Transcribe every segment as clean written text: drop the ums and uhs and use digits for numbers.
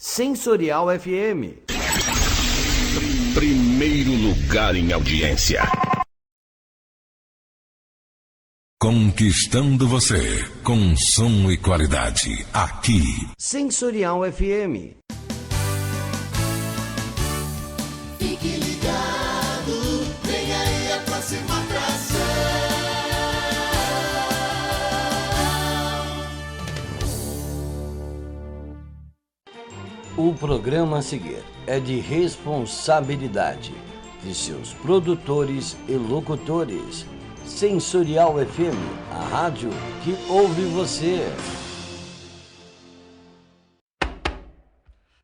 Sensorial FM. Primeiro lugar em audiência. Conquistando você com som e qualidade. Aqui. Sensorial FM. Fique ligado, vem aí a próxima atração. O programa a seguir é de responsabilidade de seus produtores e locutores. Sensorial FM, a rádio que ouve você.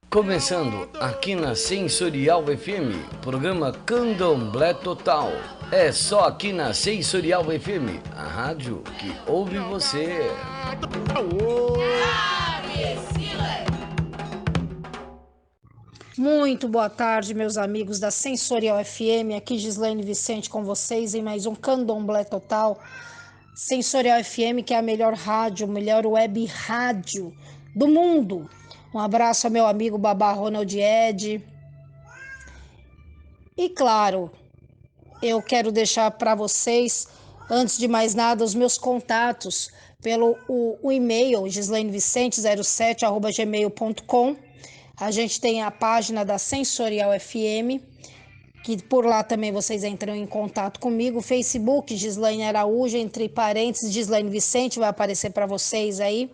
Começando aqui na Sensorial FM, programa Candomblé Total. É só aqui na Sensorial FM, a rádio que ouve você. Muito boa tarde, meus amigos da Sensorial FM. Aqui Gislaine Vicente com vocês em mais um Candomblé Total. Sensorial FM, que é a melhor rádio, melhor web rádio do mundo. Um abraço ao meu amigo Babá Ronald Ed. E claro, eu quero deixar para vocês, antes de mais nada, os meus contatos pelo o e-mail gislainevicente07@gmail.com. A gente tem a página da Sensorial FM, que por lá também vocês entram em contato comigo. Facebook, Gislaine Araújo, entre parênteses, Gislaine Vicente, vai aparecer para vocês aí.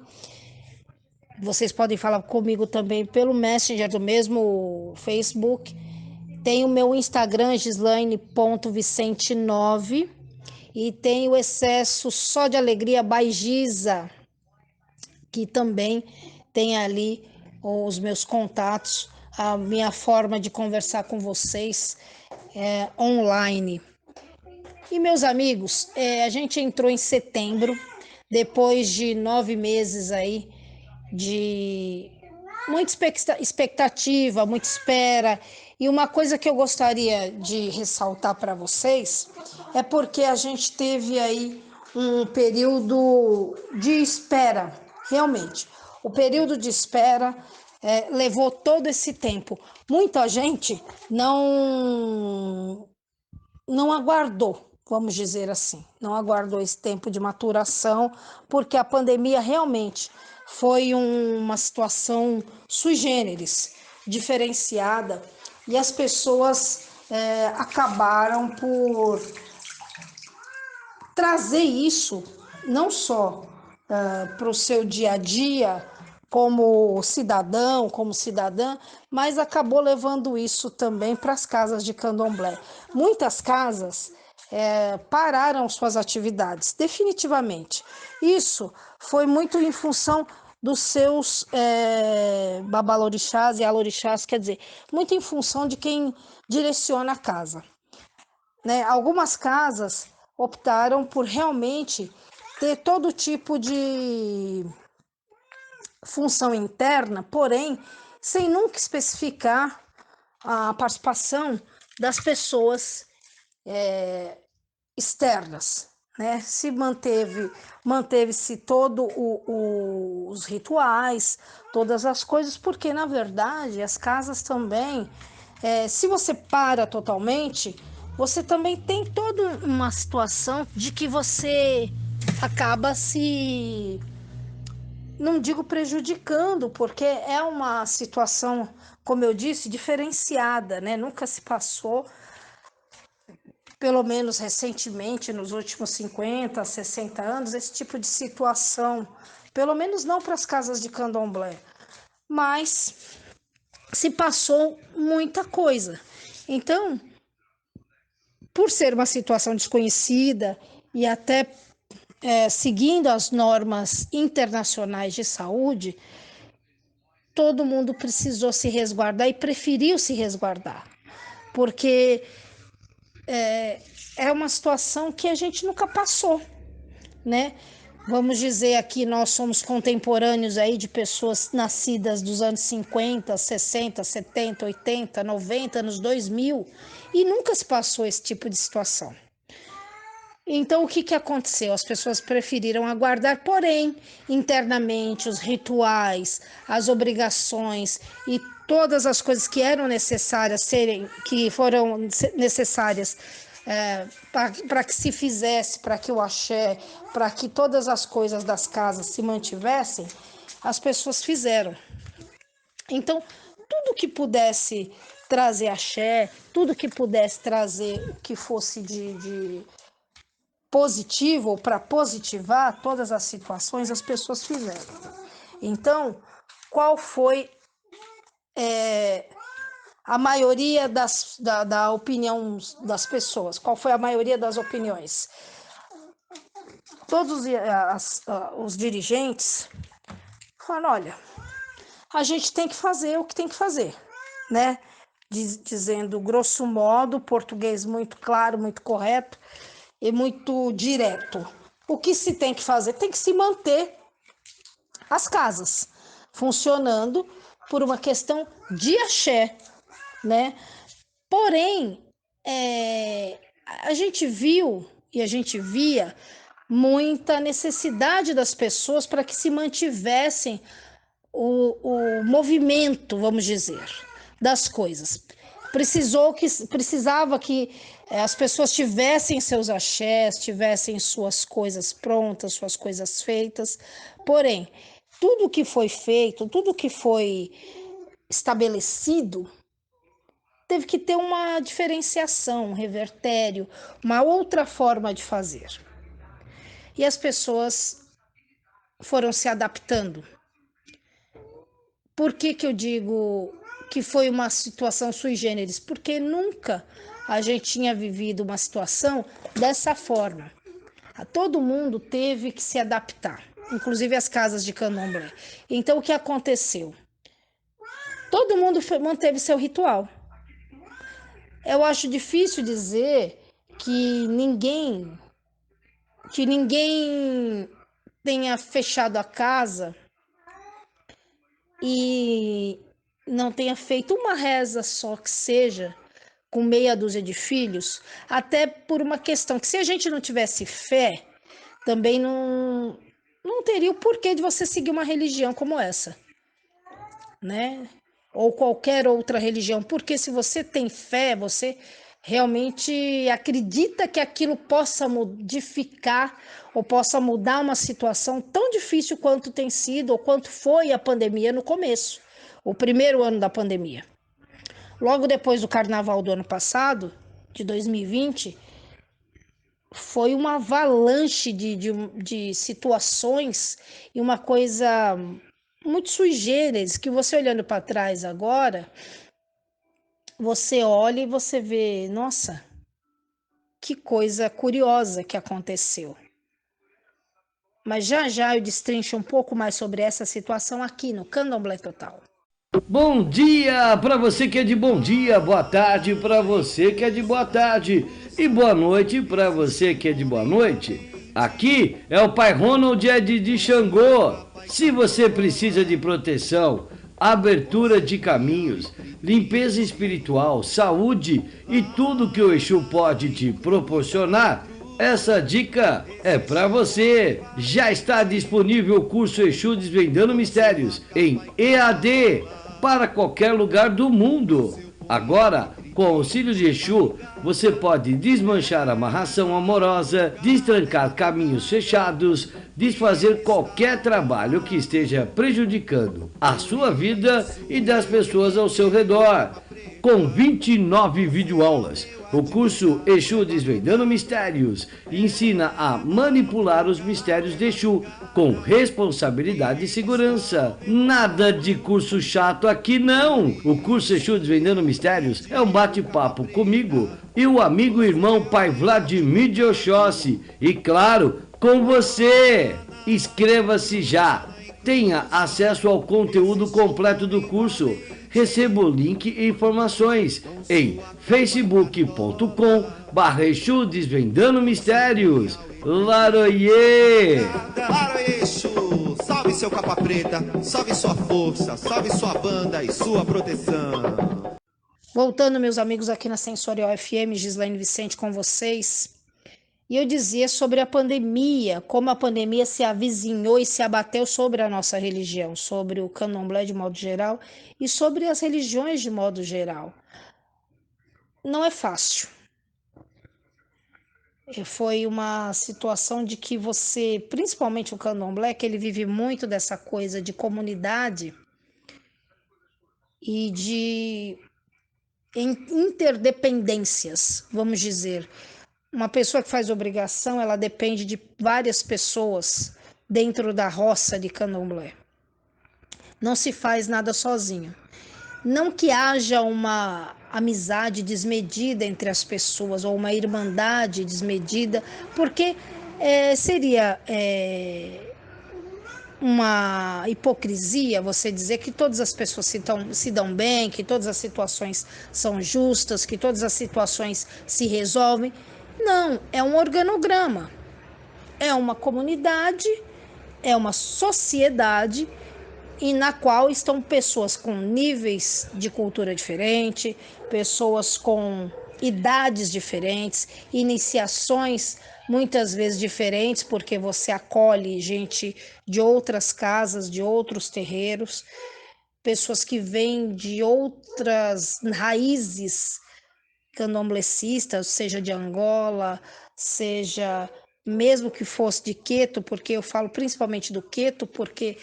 Vocês podem falar comigo também pelo Messenger do mesmo Facebook. Tem o meu Instagram, gislaine.vicente9. E tem o Excesso Só de Alegria by Giza, que também tem ali os meus contatos, a minha forma de conversar com vocês online. E meus amigos, a gente entrou em setembro, depois de 9 meses aí de muita expectativa, muita espera. E uma coisa que eu gostaria de ressaltar para vocês é porque a gente teve aí um período de espera, realmente. O período de espera levou todo esse tempo. Muita gente não aguardou, vamos dizer assim, não aguardou esse tempo de maturação, porque a pandemia realmente foi uma situação sui generis, diferenciada, e as pessoas acabaram por trazer isso não só para o seu dia a dia, como cidadão, como cidadã, mas acabou levando isso também para as casas de candomblé. Muitas casas pararam suas atividades, definitivamente. Isso foi muito em função dos seus babalorixás e alorixás, quer dizer, muito em função de quem direciona a casa, né? Algumas casas optaram por realmente ter todo tipo de função interna, porém, sem nunca especificar a participação das pessoas externas, né? Se manteve-se todo os rituais, todas as coisas, porque na verdade as casas também, se você para totalmente, você também tem toda uma situação de que você acaba se, não digo prejudicando, porque é uma situação, como eu disse, diferenciada, né? Nunca se passou, pelo menos recentemente, nos últimos 50, 60 anos, esse tipo de situação, pelo menos não para as casas de candomblé, mas se passou muita coisa. Então, por ser uma situação desconhecida e até seguindo as normas internacionais de saúde, todo mundo precisou se resguardar e preferiu se resguardar, porque é uma situação que a gente nunca passou, né? Vamos dizer aqui, nós somos contemporâneos aí de pessoas nascidas dos anos 50, 60, 70, 80, 90, anos 2000, e nunca se passou esse tipo de situação. Então, o que que aconteceu? As pessoas preferiram aguardar, porém, internamente, os rituais, as obrigações e todas as coisas que eram necessárias, que foram necessárias para que se fizesse, para que o axé, para que todas as coisas das casas se mantivessem, as pessoas fizeram. Então, tudo que pudesse trazer axé, tudo que pudesse trazer o que fosse de positivo ou para positivar todas as situações, as pessoas fizeram. Então, qual foi a maioria da opinião das pessoas? Qual foi a maioria das opiniões? Todos os dirigentes falaram, olha, a gente tem que fazer o que tem que fazer, né? Dizendo grosso modo, português muito claro, muito correto e muito direto. O que se tem que fazer? Tem que se manter as casas funcionando por uma questão de axé, né? Porém, a gente viu e a gente via muita necessidade das pessoas para que se mantivessem o movimento, vamos dizer, das coisas. Precisava que as pessoas tivessem seus axés, tivessem suas coisas prontas, suas coisas feitas. Porém, tudo que foi feito, tudo que foi estabelecido, teve que ter uma diferenciação, um revertério, uma outra forma de fazer. E as pessoas foram se adaptando. Por que eu digo que foi uma situação sui generis? Porque nunca a gente tinha vivido uma situação dessa forma. Todo mundo teve que se adaptar, inclusive as casas de candomblé. Então, o que aconteceu? Todo mundo manteve seu ritual. Eu acho difícil dizer que ninguém tenha fechado a casa e não tenha feito uma reza só que seja, com meia dúzia de filhos, até por uma questão que se a gente não tivesse fé, também não teria o porquê de você seguir uma religião como essa, né? Ou qualquer outra religião, porque se você tem fé, você realmente acredita que aquilo possa modificar ou possa mudar uma situação tão difícil quanto tem sido ou quanto foi a pandemia no começo, o primeiro ano da pandemia. Logo depois do carnaval do ano passado, de 2020, foi uma avalanche de situações e uma coisa muito sui generis, que você olhando para trás agora, você olha e você vê, nossa, que coisa curiosa que aconteceu. Mas já eu destrincho um pouco mais sobre essa situação aqui no Candomblé Total. Bom dia para você que é de bom dia, boa tarde para você que é de boa tarde e boa noite para você que é de boa noite. Aqui é o Pai Ronald Ed de Xangô. Se você precisa de proteção, abertura de caminhos, limpeza espiritual, saúde e tudo que o Exu pode te proporcionar, essa dica é para você. Já está disponível o curso Exu Desvendando Mistérios em EAD para qualquer lugar do mundo. Agora, com o auxílio de Exu, você pode desmanchar amarração amorosa, destrancar caminhos fechados, desfazer qualquer trabalho que esteja prejudicando a sua vida e das pessoas ao seu redor. Com 29 videoaulas, o curso Exu Desvendando Mistérios ensina a manipular os mistérios de Exu com responsabilidade e segurança. Nada de curso chato aqui não! O curso Exu Desvendando Mistérios é um bate-papo comigo e o amigo e irmão Pai Vladimir de Oxóssi. E claro, com você! Inscreva-se já! Tenha acesso ao conteúdo completo do curso. Receba o link e informações em facebook.com/Exu Desvendando Mistérios. Laroie! Laroie, Exu! Salve seu capa preta, salve sua força, salve sua banda e sua proteção. Voltando, meus amigos, aqui na Sensorial FM, Gislaine Vicente com vocês. E eu dizia sobre a pandemia, como a pandemia se avizinhou e se abateu sobre a nossa religião, sobre o candomblé de modo geral e sobre as religiões de modo geral. Não é fácil. Foi uma situação de que você, principalmente o candomblé, que ele vive muito dessa coisa de comunidade e de interdependências, vamos dizer. Uma pessoa que faz obrigação, ela depende de várias pessoas dentro da roça de candomblé. Não se faz nada sozinho. Não que haja uma amizade desmedida entre as pessoas ou uma irmandade desmedida, porque seria uma hipocrisia você dizer que todas as pessoas se dão bem, que todas as situações são justas, que todas as situações se resolvem. Não, é um organograma, é uma comunidade, é uma sociedade e na qual estão pessoas com níveis de cultura diferente, pessoas com idades diferentes, iniciações muitas vezes diferentes, porque você acolhe gente de outras casas, de outros terreiros, pessoas que vêm de outras raízes candomblecistas, seja de Angola, seja mesmo que fosse de Queto, porque eu falo principalmente do Queto, porque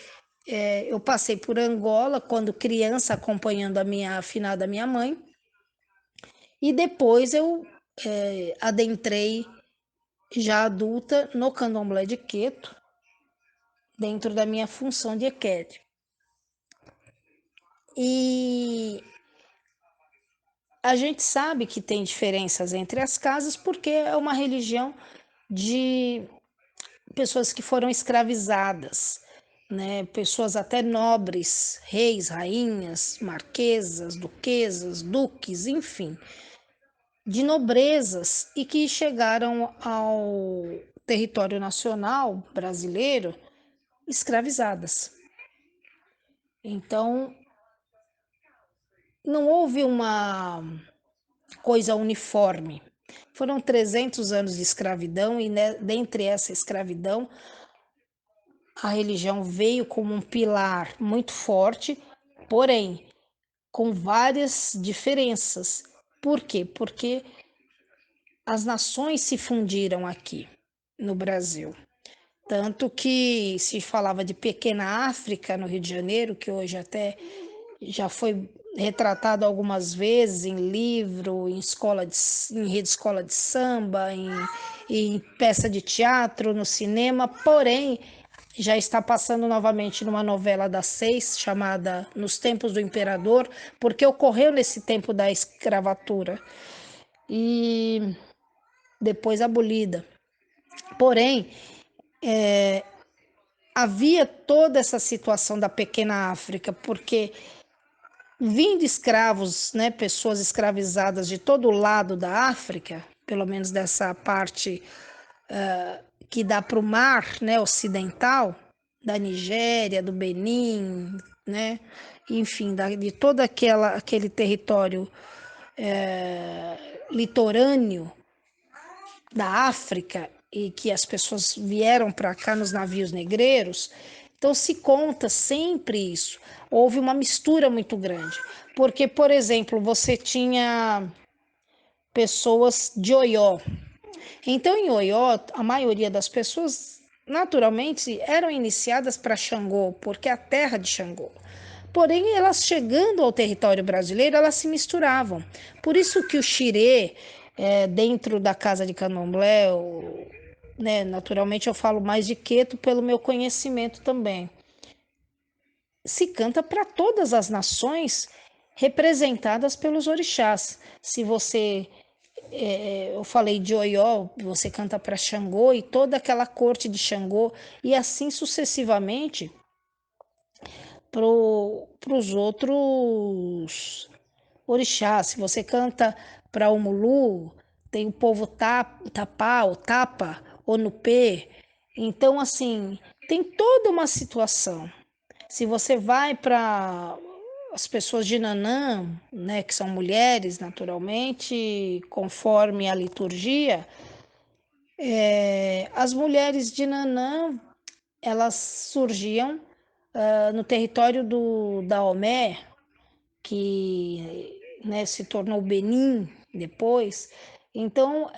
eu passei por Angola quando criança, acompanhando a finada minha mãe, e depois eu adentrei já adulta no candomblé de Queto, dentro da minha função de equete. E a gente sabe que tem diferenças entre as casas porque é uma religião de pessoas que foram escravizadas, né? Pessoas até nobres, reis, rainhas, marquesas, duquesas, duques, enfim, de nobrezas e que chegaram ao território nacional brasileiro escravizadas. Então, não houve uma coisa uniforme. Foram 300 anos de escravidão e dentre essa escravidão, a religião veio como um pilar muito forte, porém, com várias diferenças. Por quê? Porque as nações se fundiram aqui no Brasil. Tanto que se falava de pequena África no Rio de Janeiro, que hoje até já foi retratado algumas vezes em livro, em rede escola de samba, em peça de teatro, no cinema, porém já está passando novamente numa novela das 6 chamada Nos Tempos do Imperador, porque ocorreu nesse tempo da escravatura e depois abolida. Porém, havia toda essa situação da pequena África, porque vindo escravos, né, pessoas escravizadas de todo lado da África, pelo menos dessa parte que dá para o mar, né, ocidental, da Nigéria, do Benin, né, enfim, de todo aquele território litorâneo da África e que as pessoas vieram para cá nos navios negreiros. Então se conta sempre isso. Houve uma mistura muito grande, porque, por exemplo, você tinha pessoas de Oió. Então, em Oió, a maioria das pessoas, naturalmente, eram iniciadas para Xangô, porque é a terra de Xangô. Porém, elas chegando ao território brasileiro, elas se misturavam. Por isso que o xirê, dentro da casa de candomblé, né, naturalmente eu falo mais de Queto pelo meu conhecimento também, se canta para todas as nações representadas pelos orixás. Se você, eu falei de Oió, você canta para Xangô e toda aquela corte de Xangô, e assim sucessivamente para os outros orixás. Se você canta para o Mulu, tem o povo Tapá, o Tapa, Onupê. Então, assim, tem toda uma situação. Se você vai para as pessoas de Nanã, né, que são mulheres, naturalmente, conforme a liturgia, As mulheres de Nanã, elas surgiam no território do Daomé, que, né, se tornou Benin depois. Então,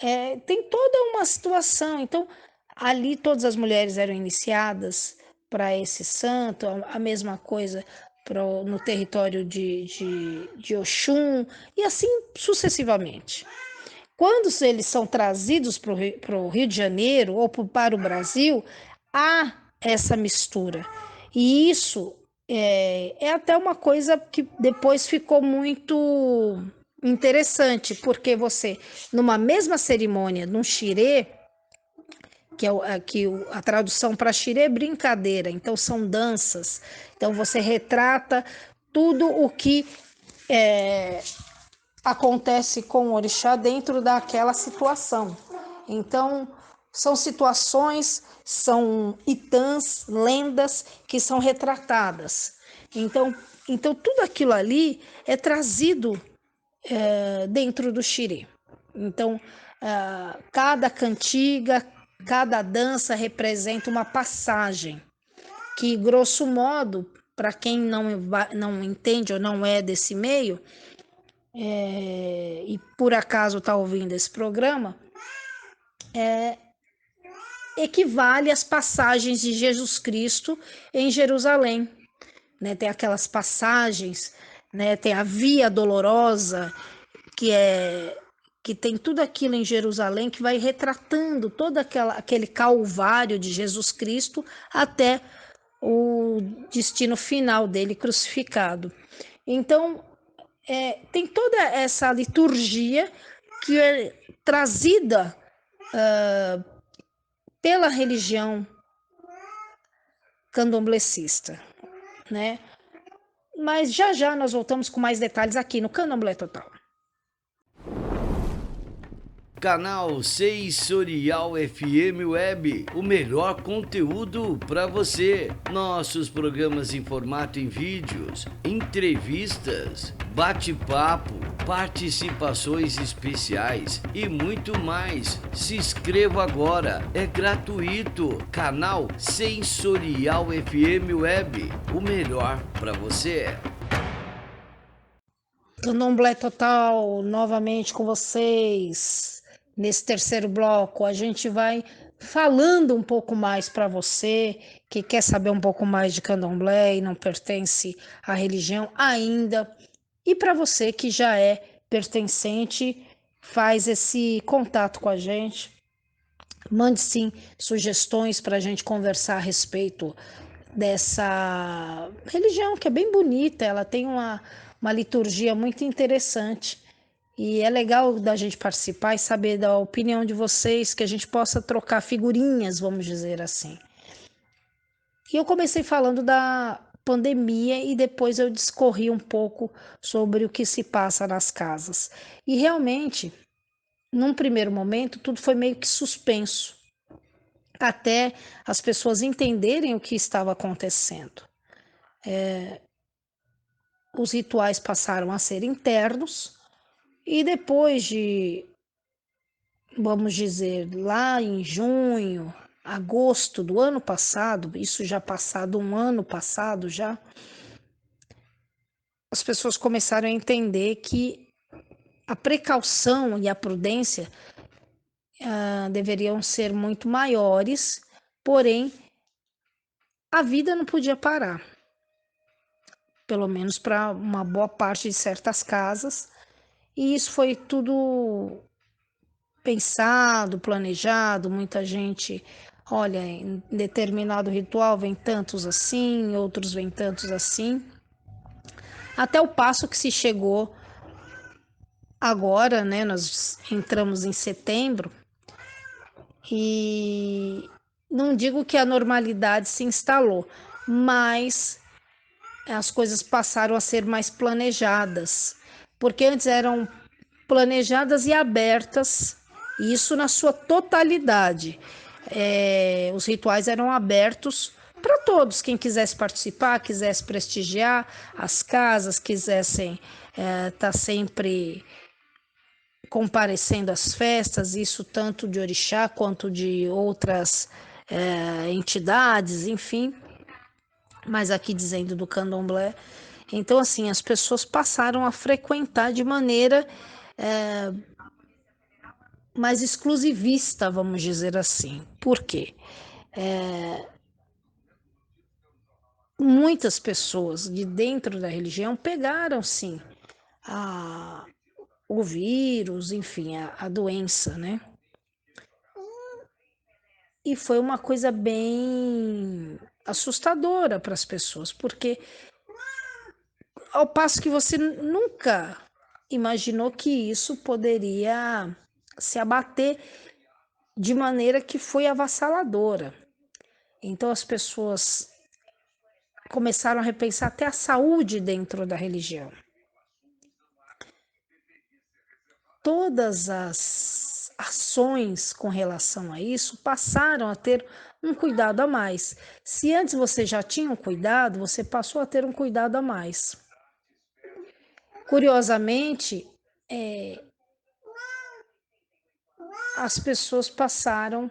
tem toda uma situação. Então, ali todas as mulheres eram iniciadas para esse santo, a mesma coisa no território de Oxum, e assim sucessivamente. Quando eles são trazidos para o Rio de Janeiro ou para o Brasil, há essa mistura. E isso é até uma coisa que depois ficou muito interessante, porque você, numa mesma cerimônia, num xirê, que a tradução para xirê é brincadeira, então são danças. Então você retrata tudo o que acontece com o orixá dentro daquela situação. Então, são situações, são itãs, lendas que são retratadas. Então tudo aquilo ali é trazido dentro do xirê. Então, cada cantiga, cada dança representa uma passagem que, grosso modo, para quem não entende ou não é desse meio, e por acaso está ouvindo esse programa, equivale às passagens de Jesus Cristo em Jerusalém. Né? Tem aquelas passagens, né? Tem a Via Dolorosa, que tem tudo aquilo em Jerusalém, que vai retratando todo aquele calvário de Jesus Cristo até o destino final dele, crucificado. Então, tem toda essa liturgia que é trazida pela religião candomblessista, né? Mas já nós voltamos com mais detalhes aqui no Candomblé Total. Canal Sensorial FM Web, o melhor conteúdo para você. Nossos programas em formato em vídeos, entrevistas, bate-papo, participações especiais e muito mais. Se inscreva agora, é gratuito. Canal Sensorial FM Web, o melhor para você. Candomblé Total, novamente com vocês. Nesse terceiro bloco, a gente vai falando um pouco mais para você que quer saber um pouco mais de candomblé e não pertence à religião ainda. E para você que já é pertencente, faz esse contato com a gente. Mande sim sugestões para a gente conversar a respeito dessa religião que é bem bonita, ela tem uma liturgia muito interessante. E é legal da gente participar e saber da opinião de vocês, que a gente possa trocar figurinhas, vamos dizer assim. E eu comecei falando da pandemia e depois eu discorri um pouco sobre o que se passa nas casas. E realmente, num primeiro momento, tudo foi meio que suspenso, até as pessoas entenderem o que estava acontecendo. Os rituais passaram a ser internos, e depois de, vamos dizer, lá em junho, agosto do ano passado, isso já passado um ano passado já, as pessoas começaram a entender que a precaução e a prudência deveriam ser muito maiores, porém a vida não podia parar, pelo menos para uma boa parte de certas casas. E isso foi tudo pensado, planejado, muita gente, olha, em determinado ritual vem tantos assim, outros vem tantos assim, até o passo que se chegou agora, né, nós entramos em setembro, e não digo que a normalidade se instalou, mas as coisas passaram a ser mais planejadas, porque antes eram planejadas e abertas, isso na sua totalidade. Os rituais eram abertos para todos, quem quisesse participar, quisesse prestigiar, as casas quisessem estar sempre comparecendo às festas, isso tanto de orixá quanto de outras entidades, enfim, mas aqui dizendo do candomblé. Então, assim, as pessoas passaram a frequentar de maneira mais exclusivista, vamos dizer assim. Por quê? Muitas pessoas de dentro da religião pegaram, sim, o vírus, enfim, a doença, né? E foi uma coisa bem assustadora para as pessoas, porque ao passo que você nunca imaginou que isso poderia se abater de maneira que foi avassaladora. Então as pessoas começaram a repensar até a saúde dentro da religião. Todas as ações com relação a isso passaram a ter um cuidado a mais. Se antes você já tinha um cuidado, você passou a ter um cuidado a mais. Curiosamente, as pessoas passaram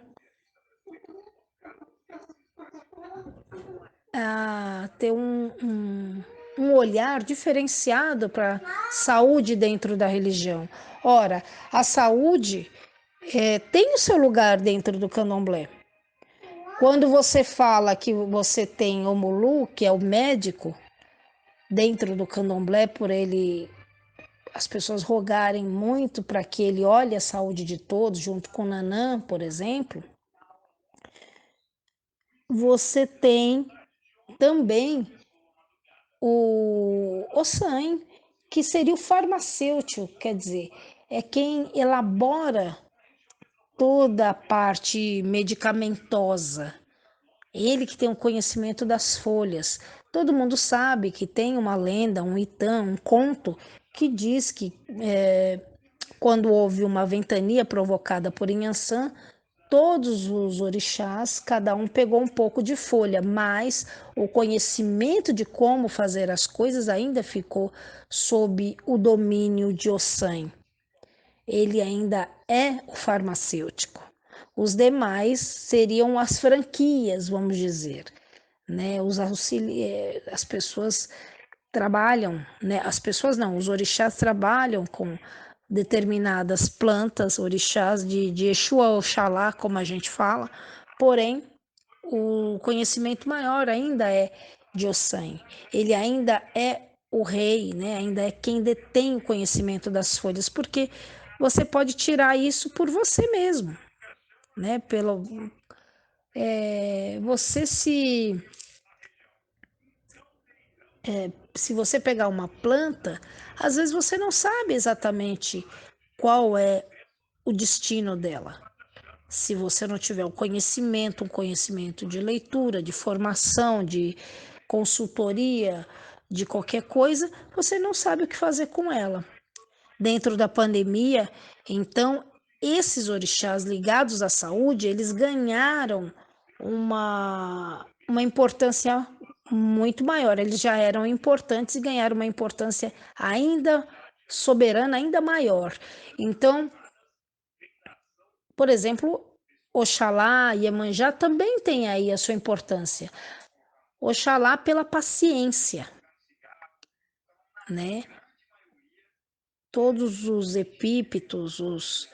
a ter um olhar diferenciado para a saúde dentro da religião. Ora, a saúde tem o seu lugar dentro do candomblé. Quando você fala que você tem o Mulu, que é o médico, dentro do candomblé, por ele, as pessoas rogarem muito para que ele olhe a saúde de todos, junto com o Nanã, por exemplo, você tem também o Ossan, que seria o farmacêutico, quer dizer, é quem elabora toda a parte medicamentosa. Ele que tem o conhecimento das folhas. Todo mundo sabe que tem uma lenda, um itã, um conto, que diz que quando houve uma ventania provocada por Inhansã, todos os orixás, cada um pegou um pouco de folha, mas o conhecimento de como fazer as coisas ainda ficou sob o domínio de Ossan. Ele ainda é o farmacêutico. Os demais seriam as franquias, vamos dizer, né? As pessoas trabalham, né? As pessoas não, os orixás trabalham com determinadas plantas, orixás de Exu a Oxalá, como a gente fala, porém o conhecimento maior ainda é de Ossan. Ele ainda é o rei, né? Ainda é quem detém o conhecimento das folhas, porque você pode tirar isso por você mesmo, né? Você se você pegar uma planta, às vezes você não sabe exatamente qual é o destino dela. Se você não tiver um conhecimento de leitura, de formação, de consultoria, de qualquer coisa, você não sabe o que fazer com ela. Dentro da pandemia, então, esses orixás ligados à saúde, eles ganharam uma importância muito maior. Eles já eram importantes e ganharam uma importância ainda soberana, ainda maior. Então, por exemplo, Oxalá e Iemanjá também tem aí a sua importância. Oxalá pela paciência, né? Todos os epípetos, os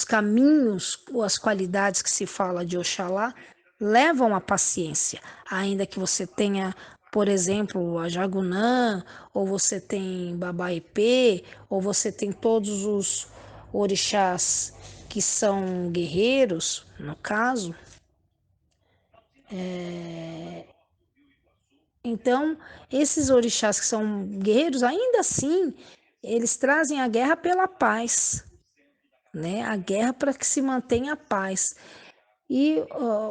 caminhos, as qualidades que se fala de Oxalá levam à paciência, ainda que você tenha, por exemplo, a Jagunã, ou você tem Babaepê, ou você tem todos os orixás que são guerreiros, no caso. Então, esses orixás que são guerreiros, ainda assim, eles trazem a guerra pela paz, né? A guerra para que se mantenha a paz. E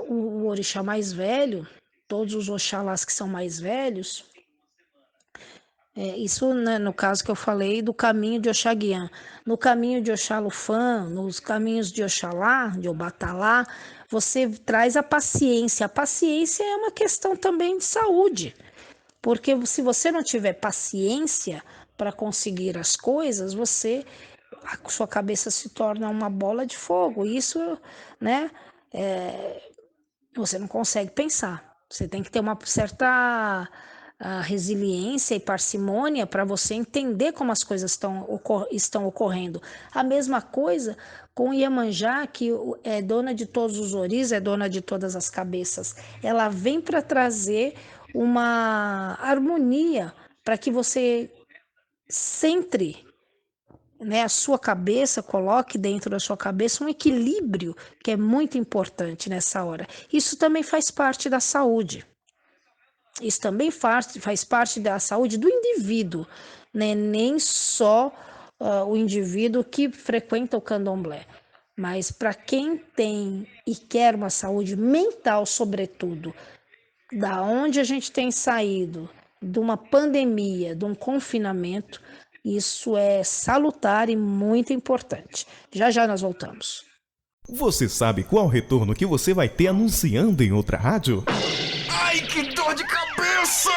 o orixá mais velho, todos os oxalás que são mais velhos, isso, né, no caso que eu falei do caminho de Oxaguian, no caminho de Oxalufã, nos caminhos de Oxalá, de Obatalá, você traz a paciência. A paciência é uma questão também de saúde, porque se você não tiver paciência para conseguir as coisas, você a sua cabeça se torna uma bola de fogo. Isso, né, você não consegue pensar. Você tem que ter uma certa resiliência e parcimônia para você entender como as coisas estão ocorrendo. A mesma coisa com Iemanjá, que é dona de todos os oris, é dona de todas as cabeças. Ela vem para trazer uma harmonia para que você centre, né, a sua cabeça, coloque dentro da sua cabeça um equilíbrio que é muito importante nessa hora. Isso também faz parte da saúde. Isso também faz parte da saúde do indivíduo, né? Nem só o indivíduo que frequenta o candomblé, mas para quem tem e quer uma saúde mental, sobretudo, da onde a gente tem saído, de uma pandemia, de um confinamento, isso é salutar e muito importante. Já já nós voltamos. Você sabe qual retorno que você vai ter anunciando em outra rádio? Ai, que dor de cabeça!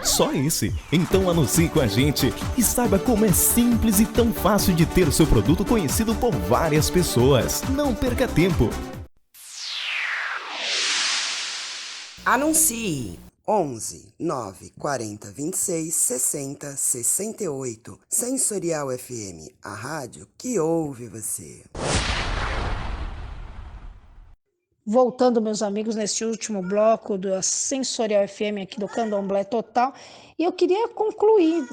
Só esse. Então anuncie com a gente e saiba como é simples e tão fácil de ter o seu produto conhecido por várias pessoas. Não perca tempo. Anuncie 11 9 40 26 60 68. Sensorial FM, a rádio que ouve você. Voltando, meus amigos, nesse último bloco da Sensorial FM aqui do Candomblé Total, e eu queria concluir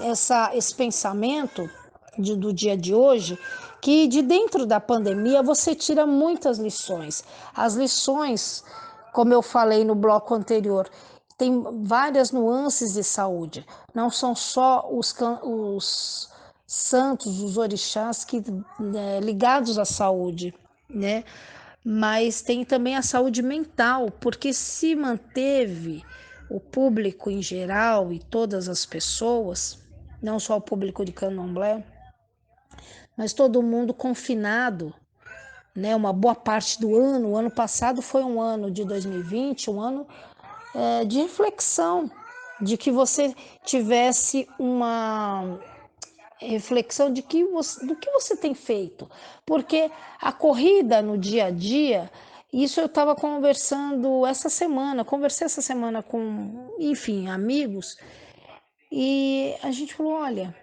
esse pensamento do dia de hoje, que de dentro da pandemia você tira muitas lições. As lições, como eu falei no bloco anterior, tem várias nuances de saúde. Não são só os santos, os orixás ligados à saúde, né? Mas tem também a saúde mental, porque se manteve o público em geral e todas as pessoas, não só o público de candomblé, mas todo mundo confinado, né? Uma boa parte do ano. O ano passado foi um ano de 2020, um ano de reflexão, de que você tivesse uma reflexão do que você tem feito, porque a corrida no dia a dia, isso eu estava conversei essa semana com, enfim, amigos, e a gente falou, olha,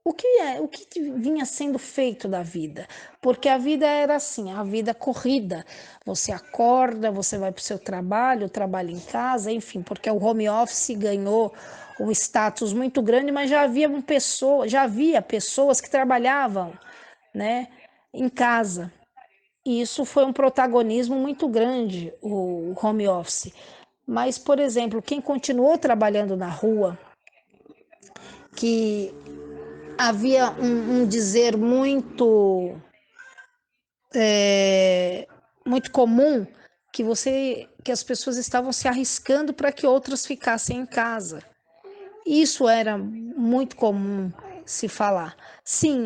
o que vinha sendo feito da vida? Porque a vida era assim, a vida corrida. Você acorda, você vai para o seu trabalho, trabalha em casa, enfim, porque o home office ganhou um status muito grande, mas já havia pessoas que trabalhavam, né, em casa. E isso foi um protagonismo muito grande, o home office. Mas, por exemplo, quem continuou trabalhando na rua, que havia um dizer muito muito comum, que as pessoas estavam se arriscando para que outras ficassem em casa. Isso era muito comum se falar. Sim,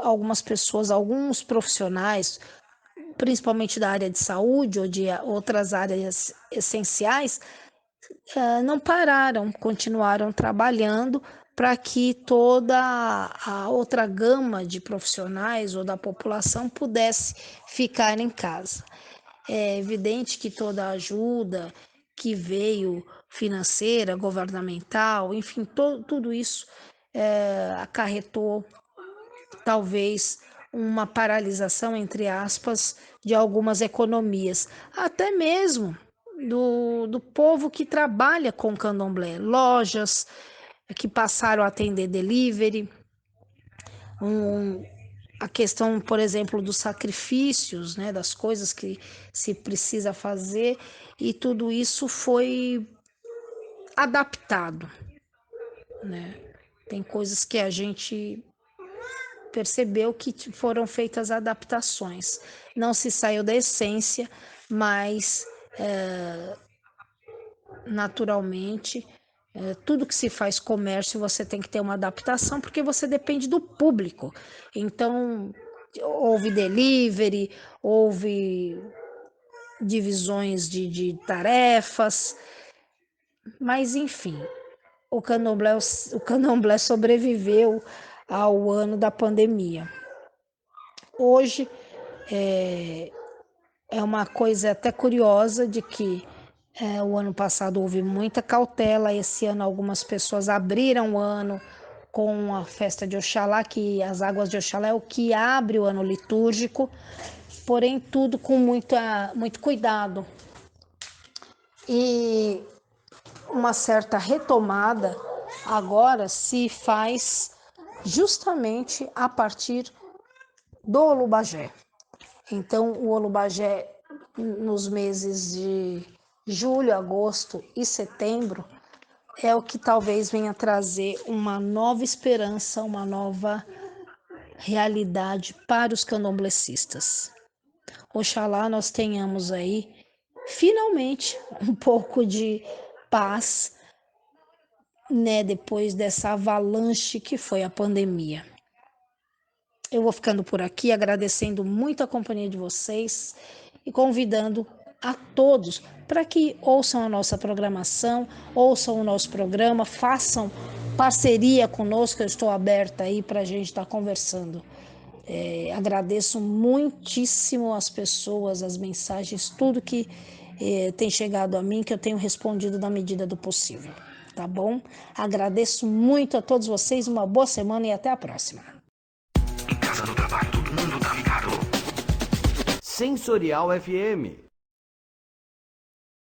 algumas pessoas, alguns profissionais, principalmente da área de saúde ou de outras áreas essenciais, não pararam, continuaram trabalhando para que toda a outra gama de profissionais ou da população pudesse ficar em casa. É evidente que toda a ajuda que veio, financeira, governamental, enfim, tudo isso acarretou talvez uma paralisação, entre aspas, de algumas economias, até mesmo do povo que trabalha com candomblé, lojas que passaram a atender delivery, a questão, por exemplo, dos sacrifícios, né, das coisas que se precisa fazer, e tudo isso foi adaptado, né? Tem coisas que a gente percebeu que foram feitas adaptações. Não se saiu da essência, mas naturalmente, tudo que se faz comércio você tem que ter uma adaptação, porque você depende do público. Então, houve delivery, houve divisões de tarefas, mas enfim, o candomblé sobreviveu ao ano da pandemia. hoje é uma coisa até curiosa de que o ano passado houve muita cautela, esse ano algumas pessoas abriram o ano com a festa de Oxalá, que as águas de Oxalá é o que abre o ano litúrgico, porém tudo com muito cuidado. E uma certa retomada agora se faz justamente a partir do Olubagé. Então, o Olubagé, nos meses de julho, agosto e setembro, é o que talvez venha trazer uma nova esperança, uma nova realidade para os candomblecistas. Oxalá nós tenhamos aí, finalmente, um pouco de paz, né, depois dessa avalanche que foi a pandemia. Eu vou ficando por aqui, agradecendo muito a companhia de vocês e convidando a todos para que ouçam a nossa programação, ouçam o nosso programa, façam parceria conosco, eu estou aberta aí para a gente estar conversando. Agradeço muitíssimo as pessoas, as mensagens, tudo que tem chegado a mim, que eu tenho respondido na medida do possível, tá bom? Agradeço muito a todos vocês, uma boa semana e até a próxima. Em casa, no trabalho, todo mundo tá ligado. Sensorial FM.